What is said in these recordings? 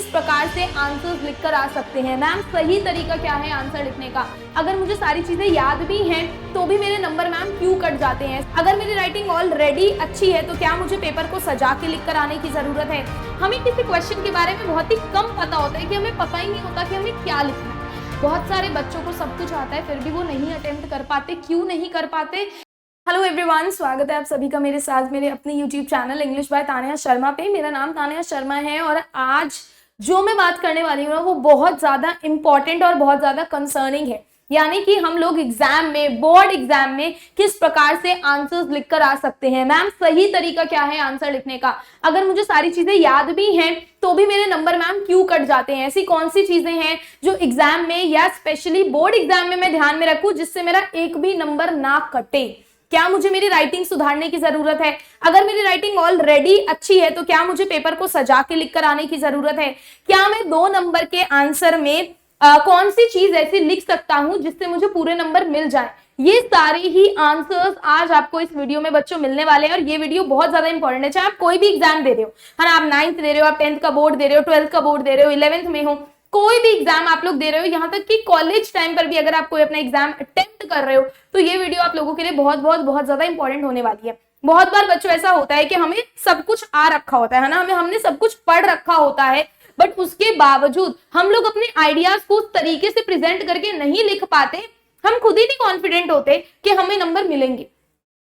प्रकार से आंसर्स लिखकर आ सकते हैं। मैम सही तरीका क्या है आंसर लिखने का? अगर मुझे सारी चीजें याद भी हैं तो भी मेरे नंबर मैम क्यों कट जाते हैं? अगर मेरी राइटिंग ऑलरेडी अच्छी है तो क्या मुझे पेपर को सजा के लिख कर आने की जरूरत है? हमें किसी क्वेश्चन के बारे में बहुत ही कम पता होता है कि हमें पता ही नहीं होता कि हमें क्या लिखना है। बहुत सारे बच्चों को सब कुछ आता है फिर भी वो नहीं अटेम्प्ट कर पाते। क्यों नहीं कर पाते? हेलो एवरीवन, स्वागत है आप सभी का मेरे साथ मेरे अपने YouTube channel English by Tania Sharma पे। मेरा नाम तानिया शर्मा है और आज जो मैं बात करने वाली हूँ ना वो बहुत ज़्यादा इम्पॉर्टेंट और बहुत ज़्यादा कंसर्निंग है। यानी कि हम लोग एग्जाम में, बोर्ड एग्जाम में किस प्रकार से आंसर्स लिखकर आ सकते हैं। मैम सही तरीका क्या है आंसर लिखने का? अगर मुझे सारी चीजें याद भी हैं तो भी मेरे नंबर मैम क्यों कट जाते हैं? ऐसी कौन सी चीजें हैं जो एग्जाम में या स्पेशली बोर्ड एग्जाम में मैं ध्यान में रखूं जिससे मेरा एक भी नंबर ना कटे? क्या मुझे मेरी राइटिंग सुधारने की जरूरत है? अगर मेरी राइटिंग ऑलरेडी अच्छी है तो क्या मुझे पेपर को सजा के लिख कर आने की जरूरत है? क्या मैं 2 नंबर के आंसर में कौन सी चीज ऐसी लिख सकता हूं जिससे मुझे पूरे नंबर मिल जाए? ये सारे ही आंसर्स आज आपको इस वीडियो में बच्चों मिलने वाले हैं और ये वीडियो बहुत ज्यादा इंपॉर्टेंट है। चाहे आप कोई भी एग्जाम दे रहे हो, है ना, आप 9th दे रहे हो, आप 10th का बोर्ड दे रहे हो, 12th का बोर्ड दे रहे हो, 11th में हो, कोई भी एग्जाम आप लोग दे रहे हो, यहाँ तक कि कॉलेज टाइम पर भी अगर आप कोई अपना एग्जाम अटेम्प्ट कर रहे हो तो ये वीडियो आप लोगों के लिए बहुत ज्यादा इंपॉर्टेंट होने वाली है। बहुत बार बच्चों ऐसा होता है कि हमें सब कुछ आ रखा होता है ना, हमने सब कुछ पढ़ रखा होता है, बट उसके बावजूद हम लोग अपने आइडियाज को उस तरीके से प्रेजेंट करके नहीं लिख पाते। हम खुद ही नहीं कॉन्फिडेंट होते कि हमें नंबर मिलेंगे।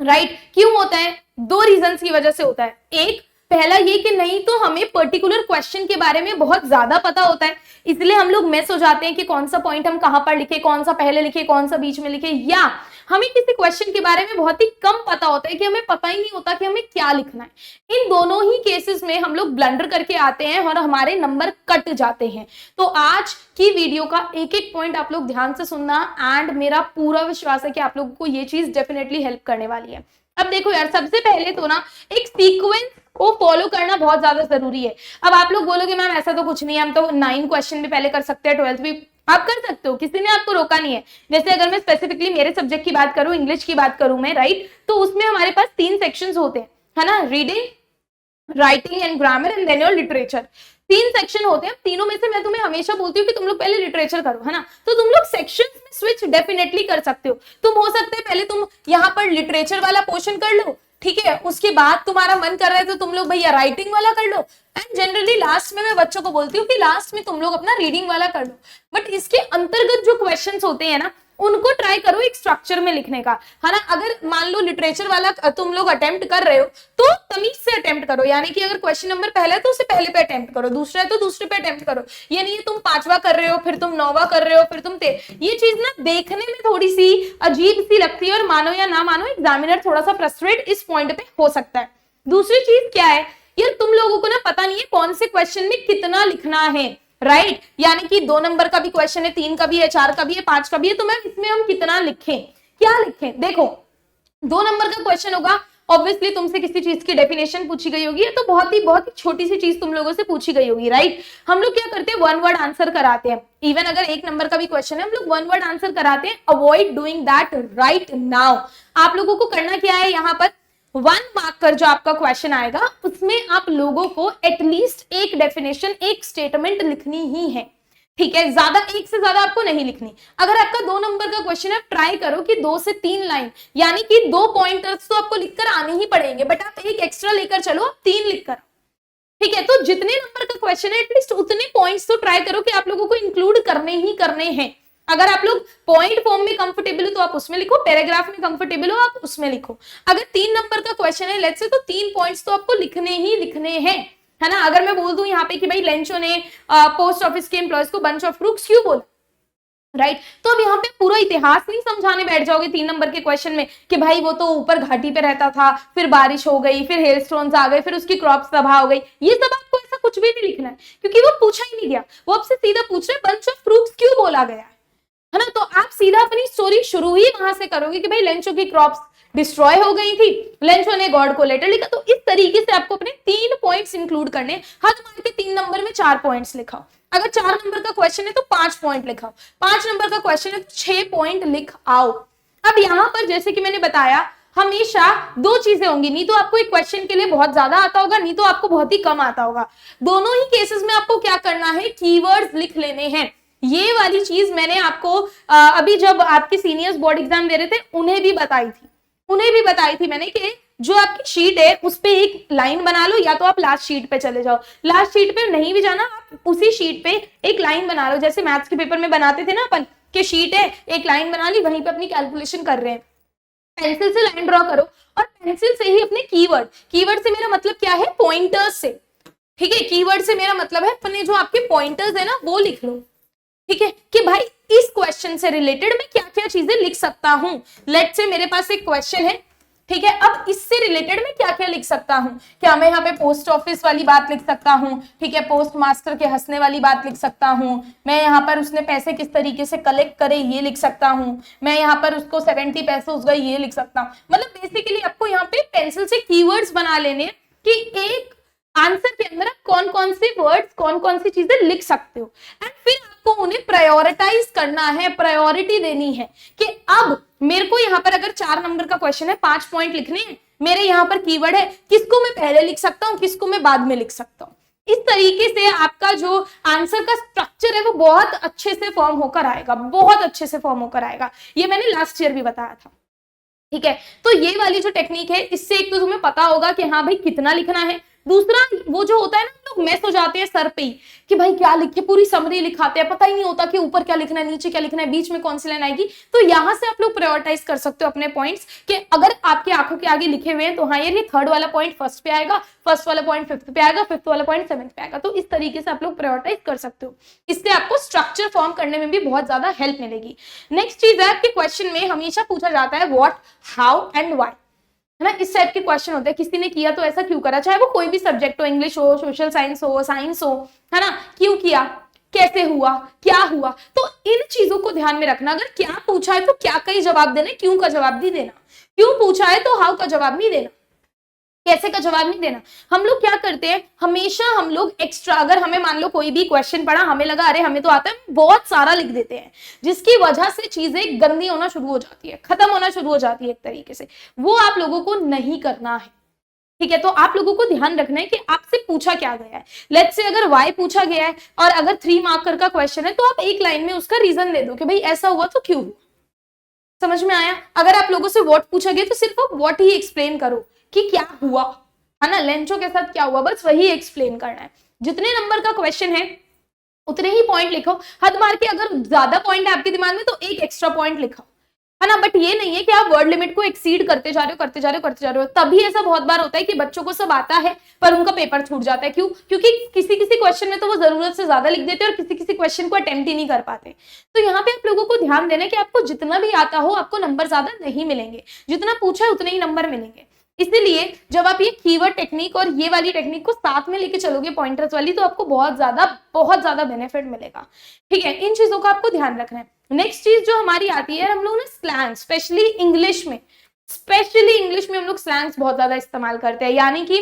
राइट? क्यों होता है? 2 रीजंस की वजह से होता है। एक, पहला ये कि नहीं तो हमें पर्टिकुलर क्वेश्चन के बारे में बहुत ज्यादा पता होता है, इसलिए हम लोग मिस हो जाते हैं कि कौन सा पॉइंट हम कहां पर लिखे, कौन सा पहले लिखे, कौन सा बीच में लिखे। या हमें किसी क्वेश्चन के बारे में बहुत ही कम पता होता है कि हमें पता ही नहीं होता कि हमें क्या लिखना है। इन दोनों ही केसेस में हम लोग ब्लंडर करके आते हैं और हमारे नंबर कट जाते हैं। तो आज की वीडियो का एक एक पॉइंट आप लोग ध्यान से सुनना एंड मेरा पूरा विश्वास है कि आप लोगों को ये चीज डेफिनेटली हेल्प करने वाली है। अब देखो यार, सबसे पहले तो ना एक सीक्वेंस को फॉलो करना बहुत ज्यादा जरूरी है। अब आप लोग बोलोगे मैम ऐसा तो कुछ नहीं है, हम तो 9 क्वेश्चन भी पहले कर सकते हैं, 12th भी आप कर सकते हो, किसी ने आपको रोका नहीं है। जैसे अगर मैं स्पेसिफिकली मेरे सब्जेक्ट की बात करूं, इंग्लिश की बात करूं मैं, राइट, तो उसमें हमारे पास 3 सेक्शंस होते हैं, है ना, reading, writing and grammar and then your literature. 3 section होते हैं। तीनों में से मैं तुम्हें हमेशा बोलती हूँ कि तुम लोग पहले लिटरेचर करो, है ना, तो तुम लोग सेक्शन में स्विच डेफिनेटली कर सकते हो। तुम हो सकता है पहले तुम यहाँ पर लिटरेचर वाला पोर्शन कर लो, ठीक है, उसके बाद तुम्हारा मन कर रहा है तो तुम लोग भैया राइटिंग वाला कर लो, एंड जनरली लास्ट में मैं बच्चों को बोलती हूँ कि लास्ट में तुम लोग अपना रीडिंग वाला कर लो। बट इसके अंतर्गत जो क्वेश्चंस होते हैं ना उनको ट्राई करो एक स्ट्रक्चर में लिखने का, है ना। अगर मान लो लिटरेचर वाला तुम लोग अटेम्प्ट कर रहे हो तो तमीज से अटेम्प्ट करो, यानी कि अगर क्वेश्चन नंबर पहला है तो उसे पहले पे अटेम्प्ट करो, दूसरा है तो दूसरे पे अटेम्प्ट करो। ये नहीं है तुम 5वां कर रहे हो फिर तुम 9वां कर रहे हो फिर तुम ये चीज ना देखने में थोड़ी सी अजीब सी लगती है और मानो या ना मानो एग्जामिनर थोड़ा सा फ्रस्ट्रेट इस पॉइंट पे हो सकता है। दूसरी चीज क्या है यार, तुम लोगों को ना पता नहीं है कौन से क्वेश्चन में कितना लिखना है, राइट, यानी कि 2 नंबर का भी क्वेश्चन है, 3 का भी है, 4 का भी है, 5 का भी है, तो मैम इसमें हम कितना लिखें, क्या लिखें? देखो 2 नंबर का क्वेश्चन होगा, ऑब्वियसली तुमसे किसी चीज की डेफिनेशन पूछी गई होगी, तो बहुत ही छोटी सी चीज तुम लोगों से पूछी गई होगी, राइट। हम लोग क्या करते हैं, 1 वर्ड आंसर कराते हैं। इवन अगर 1 नंबर का भी क्वेश्चन है हम लोग 1 वर्ड आंसर कराते हैं। Avoid doing that right now. आप लोगों को करना क्या है, यहाँ पर 1 मार्क कर जो आपका क्वेश्चन आएगा उसमें आप लोगों को एटलीस्ट एक डेफिनेशन, एक स्टेटमेंट लिखनी ही है, ठीक है, ज्यादा, एक से ज्यादा आपको नहीं लिखनी। अगर आपका 2 नंबर का क्वेश्चन है, ट्राई करो कि 2 से 3 लाइन, यानी कि 2 पॉइंटर्स तो आपको लिखकर आने ही पड़ेंगे, बट आप एक एक्स्ट्रा लेकर चलो, आप 3 लिखकर, ठीक है। तो जितने नंबर का क्वेश्चन है एटलीस्ट उतने पॉइंट्स तो ट्राई करो कि आप लोगों को इंक्लूड करने ही करने हैं। अगर आप लोग पॉइंट फॉर्म में कंफर्टेबल हो तो आप उसमें लिखो, पैराग्राफ में कंफर्टेबल हो आप उसमें लिखो। अगर 3 नंबर का क्वेश्चन है लेट्स से, तो 3 पॉइंट्स तो आपको लिखने ही लिखने हैं, है ना। अगर मैं बोल दूं यहाँ पे कि भाई लेंचो ने पोस्ट ऑफिस के एम्प्लॉयज को बंच ऑफ क्रूक्स क्यों बोला, राइट, तो अब यहाँ पे पूरा इतिहास नहीं समझाने बैठ जाओगे 3 नंबर के क्वेश्चन में कि भाई वो तो ऊपर घाटी पे रहता था, फिर बारिश हो गई, फिर हेलस्टोन्स आ गए, फिर उसकी क्रॉप्स तबाह हो गई। ये सब आपको ऐसा कुछ भी नहीं लिखना है क्योंकि वो पूछा ही नहीं गया। वो आपसे सीधा पूछ रहे बंच ऑफ फ्रूट्स क्यों बोला गया है ना। तो आप सीधा अपनी स्टोरी शुरू ही वहां से करोगे कि भाई लेंचो की क्रॉप्स डिस्ट्रॉय हो गई थी, लेंचो ने गॉड को लेटर लिखा। तो इस तरीके से आपको अपने 3 पॉइंट्स इंक्लूड करने। हद मार के 3 नंबर में 4 पॉइंट्स लिखाओ। अगर 4 नंबर का क्वेश्चन है तो 5 पॉइंट लिखाओ, 5 नंबर का क्वेश्चन है तो 6 पॉइंट लिख आओ। अब यहाँ पर जैसे कि मैंने बताया हमेशा दो चीजें होंगी, नहीं तो आपको एक क्वेश्चन के लिए बहुत ज्यादा आता होगा, नहीं तो आपको बहुत ही कम आता होगा। दोनों ही केसेस में आपको क्या करना है, कीवर्ड्स लिख लेने हैं। ये वाली चीज मैंने आपको अभी जब आपके सीनियर्स बोर्ड एग्जाम दे रहे थे उन्हें भी बताई थी मैंने कि जो आपकी शीट है उस पे एक लाइन बना लो, या तो आप लास्ट शीट पे चले जाओ, लास्ट शीट पे नहीं भी जाना, आप उसी शीट पे एक लाइन बना लो, जैसे मैथ्स के पेपर में बनाते थे ना अपन, कि शीट है एक लाइन बना ली, वहीं पे अपनी कैलकुलेशन कर रहे हैं, पेंसिल से लाइन ड्रॉ करो और पेंसिल से ही अपने कीवर्ड से मेरा मतलब क्या है, पॉइंटर्स से, ठीक है, कीवर्ड से मेरा मतलब है अपने जो आपके पॉइंटर्स है ना वो लिख लो, ठीक है, कि भाई इस क्वेश्चन से रिलेटेड मैं क्या क्या चीजें लिख सकता हूं। लेट्स से मेरे पास एक क्वेश्चन है, ठीक है, अब इससे रिलेटेड मैं क्या क्या लिख सकता हूं, क्या मैं यहाँ पे पोस्ट ऑफिस वाली बात लिख सकता हूं, ठीक है, पोस्ट मास्टर के हंसने वाली बात लिख सकता हूं, मैं यहाँ पर उसने पैसे किस तरीके से कलेक्ट करे ये लिख सकता हूं, मैं यहाँ पर उसको 70 पैसे उस गए ये लिख सकता हूं। मतलब बेसिकली आपको यहाँ पे पेंसिल से कीवर्ड्स बना लेने कि एक आंसर के अंदर आप कौन कौन से वर्ड्स, कौन कौन सी चीजें लिख सकते हो, एंड फिर आपको उन्हें प्रायोरिटाइज करना है, प्रायोरिटी देनी है कि अब मेरे को यहाँ पर अगर 4 नंबर का क्वेश्चन है, 5 पॉइंट लिखने हैं, मेरे यहाँ पर कीवर्ड है, किसको मैं पहले लिख सकता हूँ, किसको मैं बाद में लिख सकता हूँ। इस तरीके से आपका जो आंसर का स्ट्रक्चर है वो बहुत अच्छे से फॉर्म होकर आएगा, बहुत अच्छे से फॉर्म होकर आएगा। ये मैंने लास्ट ईयर भी बताया था, ठीक है। तो ये वाली जो टेक्निक है, इससे एक तो तुम्हें पता होगा कि हाँ भाई कितना लिखना है, दूसरा वो जो होता है ना, लोग मेस हो जाते हैं सर पे ही कि भाई क्या लिखे, पूरी समरी लिखाते हैं, पता ही नहीं होता कि ऊपर क्या लिखना है, नीचे क्या लिखना है, बीच में कौन सी लाइन आएगी। तो यहाँ से आप लोग प्रायोरिटाइज कर सकते हो अपने पॉइंट्स कि अगर आपकी आंखों के आगे लिखे हुए हैं तो हाँ यार ये 3rd वाला पॉइंट 1st पे आएगा, 1st वाला पॉइंट 5th पे आएगा, 5th वाला पॉइंट 7th पे आएगा। तो इस तरीके से आप लोग प्रायोरिटाइज कर सकते हो, इससे आपको स्ट्रक्चर फॉर्म करने में भी बहुत ज्यादा हेल्प मिलेगी। नेक्स्ट चीज है, आपके क्वेश्चन में हमेशा पूछा जाता है व्हाट, हाउ एंड व्हाई, है ना, इस टाइप के क्वेश्चन होते हैं। किसी ने किया तो ऐसा क्यों करा, चाहे वो कोई भी सब्जेक्ट हो, इंग्लिश हो, सोशल साइंस हो, साइंस हो, है ना, क्यों किया, कैसे हुआ, क्या हुआ। तो इन चीजों को ध्यान में रखना, अगर क्या पूछा है तो क्या का ही जवाब देना, क्यों का जवाब नहीं देना, क्यों पूछा है तो हाउ का जवाब नहीं देना, कैसे का जवाब नहीं देना। हम लोग क्या करते हैं, हमेशा हम लोग एक्स्ट्रा, अगर हमें मान लो कोई भी क्वेश्चन पढ़ा, हमें लगा अरे हमें तो आता है, बहुत सारा लिख देते हैं, जिसकी वजह से चीजें गंदी होना शुरू हो जाती है, खत्म होना शुरू हो जाती है एक तरीके से। वो आप लोगों को नहीं करना है, ठीक है। तो आप लोगों को ध्यान रखना है कि आपसे पूछा क्या गया है। लेट्स से अगर वाई पूछा गया है और अगर 3 मार्कर का क्वेश्चन है, तो आप एक लाइन में उसका रीजन दे दो कि भाई ऐसा हुआ तो क्यों हुआ, समझ में आया। अगर आप लोगों से व्हाट पूछा गया तो सिर्फ आप व्हाट ही एक्सप्लेन करो कि क्या हुआ, है ना, लेंचो के साथ क्या हुआ, बस वही एक्सप्लेन करना है। जितने नंबर का क्वेश्चन है उतने ही पॉइंट लिखो, हद मार के अगर ज्यादा पॉइंट है आपके दिमाग में तो एक एक्स्ट्रा पॉइंट लिखो, है ना। बट ये नहीं है कि आप वर्ड लिमिट को एक्सीड करते जा रहे हो। तभी ऐसा बहुत बार होता है कि बच्चों को सब आता है पर उनका पेपर छूट जाता है। क्यों? क्योंकि किसी किसी क्वेश्चन में तो वो जरूरत से ज्यादा लिख देते हैं और किसी किसी क्वेश्चन को अटेम्प्ट ही नहीं कर पाते। तो यहाँ पे आप लोगों को ध्यान देना है कि आपको जितना भी आता हो आपको नंबर ज्यादा नहीं मिलेंगे, जितना पूछा है उतने ही नंबर मिलेंगे। इसलिए जब आप ये कीवर्ड टेक्निक और ये वाली टेक्निक को साथ में लेके चलोगे पॉइंटर्स वाली, तो आपको बहुत ज्यादा बेनिफिट मिलेगा, ठीक है। इन चीजों का आपको ध्यान रखना है। नेक्स्ट चीज जो हमारी आती है, हम लोग ना स्लैंग, स्पेशली इंग्लिश में हम लोग स्लैंग्स बहुत ज्यादा इस्तेमाल करते हैं, यानी कि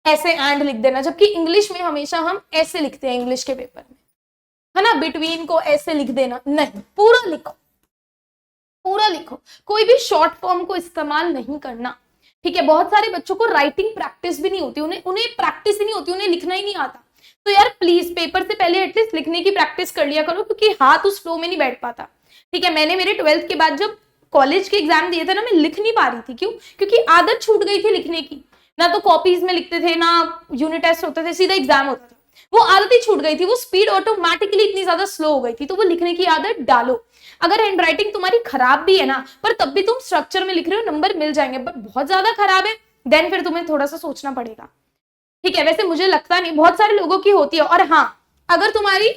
ऐसे एंड लिख देना, जबकि इंग्लिश में हमेशा हम ऐसे लिखते हैं इंग्लिश के पेपर में, है ना, बिटवीन को ऐसे लिख देना, नहीं, पूरा लिखो, कोई भी शॉर्ट फॉर्म को इस्तेमाल नहीं करना, ठीक है। बहुत सारे बच्चों को राइटिंग प्रैक्टिस भी नहीं होती, उन्हें प्रैक्टिस ही नहीं होती, उन्हें लिखना ही नहीं आता। तो यार प्लीज पेपर से पहले एटलीस्ट लिखने की प्रैक्टिस कर लिया करो, क्योंकि हाथ उस फ्लो में नहीं बैठ पाता, ठीक है। मैंने मेरे 12th के बाद जब कॉलेज के एग्जाम दिए थे ना, मैं लिख नहीं पा रही थी। क्यों? क्योंकि आदत छूट गई थी लिखने की, ना तो कॉपीज में लिखते थे, ना यूनिट टेस्ट होते थे, सीधा एग्जाम होता था, वो आदत ही छूट गई थी, वो स्पीड ऑटोमेटिकली इतनी ज्यादा स्लो हो गई थी। तो वो लिखने की आदत डालो। अगर हैंडराइटिंग तुम्हारी खराब भी है ना, पर तब भी तुम स्ट्रक्चर में लिख रहे हो, नंबर मिल जाएंगे। बट बहुत ज्यादा खराब है, देन फिर तुम्हें थोड़ा सा सोचना पड़ेगा, ठीक है। वैसे मुझे लगता नहीं, बहुत सारे लोगों की होती है। और हाँ, अगर तुम्हारी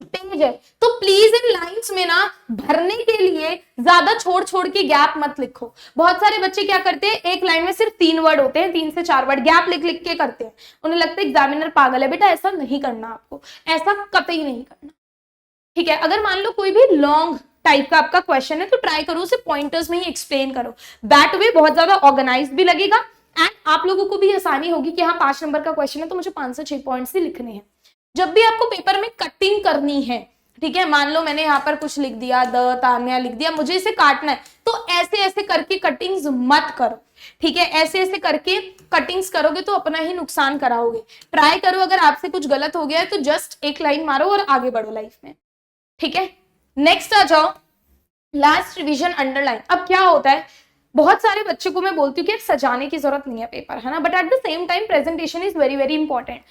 पेज है तो प्लीज इन लाइंस में ना भरने के लिए ज्यादा छोड़ के गैप मत लिखो। बहुत सारे बच्चे क्या करते हैं, एक लाइन में सिर्फ 3 वर्ड होते हैं, 3 से 4 वर्ड गैप लिख के करते हैं, उन्हें लगता है एग्जामिनर पागल है। बेटा ऐसा नहीं करना, आपको ऐसा कतई नहीं करना, ठीक है। अगर मान लो कोई भी लॉन्ग टाइप का आपका क्वेश्चन है तो ट्राई करो उसे पॉइंटर्स में ही एक्सप्लेन करो, दैट वे बहुत ज्यादा ऑर्गेनाइज भी लगेगा एंड आप लोगों को भी आसानी होगी कि हाँ 5 नंबर का क्वेश्चन है तो मुझे 5 से 6 पॉइंट्स ही लिखने हैं। जब भी आपको पेपर में कटिंग करनी है ठीक है, मान लो मैंने यहाँ पर कुछ लिख दिया, द तान्या लिख दिया, मुझे इसे काटना है, तो ऐसे ऐसे करके कटिंग्स मत करो, ठीक है, ऐसे ऐसे करके कटिंग्स करोगे तो अपना ही नुकसान कराओगे। ट्राई करो, अगर आपसे कुछ गलत हो गया है तो जस्ट एक लाइन मारो और आगे बढ़ो लाइफ में, ठीक है। नेक्स्ट आ जाओ, लास्ट रिवीजन अंडरलाइन। अब क्या होता है, बहुत सारे बच्चों को मैं बोलती हूँ कि सजाने की जरूरत नहीं है पेपर, है ना, but at the same time presentation is very very important.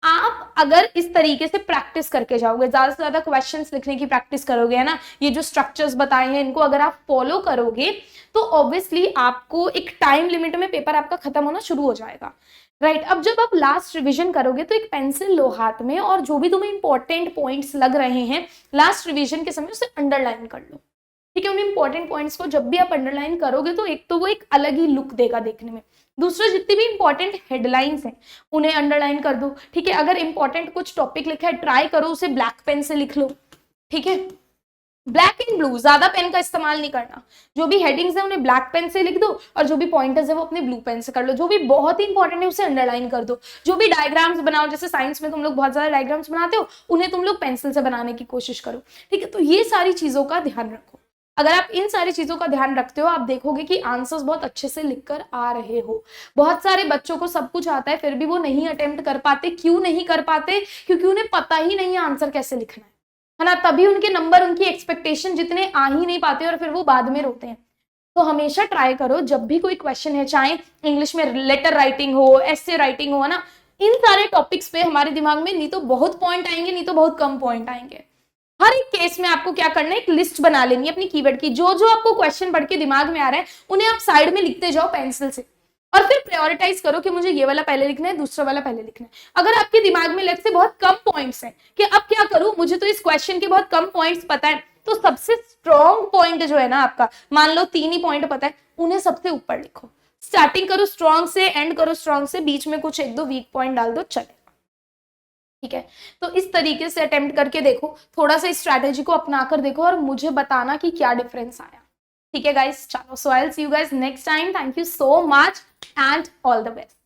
आप अगर इस तरीके से प्रैक्टिस करके जाओगे, ज्यादा से ज्यादा क्वेश्चंस लिखने की प्रैक्टिस करोगे, है ना, ये जो स्ट्रक्चर्स बताए हैं इनको अगर आप फॉलो करोगे तो ऑब्वियसली आपको एक टाइम लिमिट में पेपर आपका खत्म होना शुरू हो जाएगा, राइट। अब जब आप लास्ट रिवीजन करोगे तो एक पेंसिल लो हाथ में, और जो भी तुम्हें इंपॉर्टेंट पॉइंट्स लग रहे हैं लास्ट रिवीजन के समय उसे अंडरलाइन कर लो, ठीक है। उन इंपॉर्टेंट पॉइंट्स को जब भी आप अंडरलाइन करोगे तो एक तो वो एक अलग ही लुक देगा देखने में, दूसरा जितनी भी इंपॉर्टेंट हेडलाइंस हैं उन्हें अंडरलाइन कर दो, ठीक है। अगर इंपॉर्टेंट कुछ टॉपिक लिखा है ट्राई करो उसे ब्लैक पेन से लिख लो, ठीक है, ब्लैक एंड ब्लू, ज्यादा पेन का इस्तेमाल नहीं करना। जो भी हेडिंग्स है उन्हें ब्लैक पेन से लिख दो और जो भी पॉइंटर्स है वो अपने ब्लू पेन से कर लो। जो भी बहुत ही इंपॉर्टेंट है उसे अंडरलाइन कर दो। जो भी डायग्राम्स बनाओ, जैसे साइंस में तुम लोग बहुत ज्यादा डायग्राम्स बनाते हो, उन्हें तुम लोग पेंसिल से बनाने की कोशिश करो, ठीक है। तो ये सारी चीजों का ध्यान रखो। अगर आप इन सारी चीजों का ध्यान रखते हो, आप देखोगे कि आंसर्स बहुत अच्छे से लिखकर आ रहे हो। बहुत सारे बच्चों को सब कुछ आता है फिर भी वो नहीं अटेम्प्ट कर पाते। क्यों नहीं कर पाते? क्योंकि उन्हें पता ही नहीं है आंसर कैसे लिखना है ना, तभी उनके नंबर, उनकी एक्सपेक्टेशन जितने आ ही नहीं पाते और फिर वो बाद में रोते हैं। तो हमेशा ट्राई करो, जब भी कोई क्वेश्चन है, चाहे इंग्लिश में लेटर राइटिंग हो, एसे राइटिंग हो, है ना, इन सारे टॉपिक्स पे हमारे दिमाग में नहीं तो बहुत पॉइंट आएंगे, नहीं तो बहुत कम पॉइंट आएंगे। हर एक केस में आपको क्या करना है, एक लिस्ट बना लेनी है अपनी कीवर्ड की। जो जो आपको क्वेश्चन पढ़ के दिमाग में आ रहा है उन्हें आप साइड में लिखते जाओ पेंसिल से, और फिर प्रायोरिटाइज करो कि मुझे ये वाला पहले लिखना है, दूसरा वाला पहले लिखना है। अगर आपके दिमाग में लेट से बहुत कम पॉइंट्स हैं कि अब क्या करूं, मुझे तो इस क्वेश्चन के बहुत कम पॉइंट्स पता है, तो सबसे स्ट्रॉन्ग पॉइंट जो है ना आपका, मान लो 3 ही पॉइंट पता है, उन्हें सबसे ऊपर लिखो। स्टार्टिंग करो स्ट्रॉन्ग से, एंड करो स्ट्रॉन्ग से, बीच में कुछ 1-2 वीक पॉइंट डाल दो, चले, ठीक है। तो इस तरीके से अटेम्प्ट करके देखो, थोड़ा सा इस स्ट्रैटेजी को अपना कर देखो और मुझे बताना कि क्या डिफरेंस आया, ठीक है गाइस। चलो, so I will see you guys next time. Thank you so much and all the best.